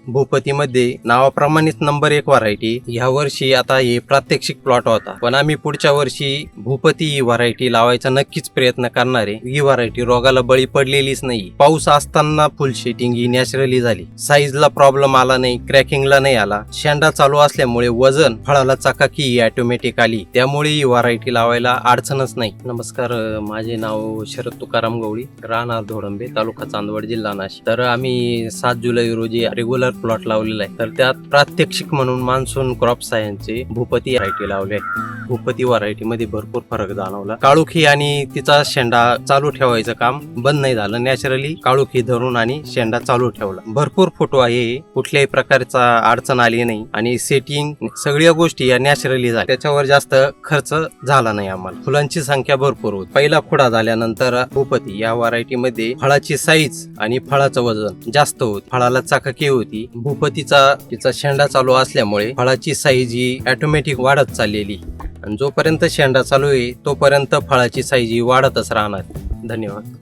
भूपतीमध्ये नावाप्रमाणेच number 1 variety. ह्या वर्षी आता हे प्रात्यक्षिक प्लॉट होता, पण आम्ही पुढच्या वर्षी भूपती ही व्हरायटी लावायचा नक्कीच प्रयत्न करणार आहे. ही व्हरायटी रोगाला बळी पडलेलीच नाही. पाऊस असताना फुल शेटिंग ही नॅचरली झाली. साईजला प्रॉब्लेम आला नाही, क्रॅकिंगला नाही आला. शेंडा चालू असल्यामुळे वजन, फळाला चकाकी ही ऑटोमॅटिक आली. त्यामुळे ही व्हरायटी लावायला अडचणच नाही. नमस्कार, माझे नाव शरद तुकाराम गवळी, राहणार धोडंबे, तालुका चांदवड, जिल्हा नाशिक. तर आम्ही 7 जुलै रोजी रेग्युलर प्लॉट लावलेला आहे. तर त्यात प्रात्यक्षिक म्हणून मान्सून क्रॉप सायन्सचे भूपती व्हरायटी लावले आहे. भूपती व्हरायटी मध्ये भरपूर फरक जाणवला. काळुखी आणि तिचा शेंडा चालू ठेवायचं काम बंद नाही झालं. नॅचरली काळुखी धरून आणि शेंडा चालू ठेवला. भरपूर फोटो आहे, कुठल्याही प्रकारचा अडचण आली नाही आणि सेटिंग सगळ्या गोष्टी या नॅचरली झाल्या. त्याच्यावर जास्त खर्च झाला नाही आम्हाला. फुलांची संख्या भरपूर होती. पहिला खुडा झाल्यानंतर भूपती या व्हरायटी मध्ये फळाची साईज आणि फळाचं वजन जास्त होत. फळाला चकाकी होती. भूपतीचा तिचा शेंडा चालू असल्यामुळे फळाची साईज ही ऑटोमॅटिक वाढत चाललेली आणि जोपर्यंत शेंडा चालू आहे तोपर्यंत फळाची साईज ही वाढतच राहणार. धन्यवाद.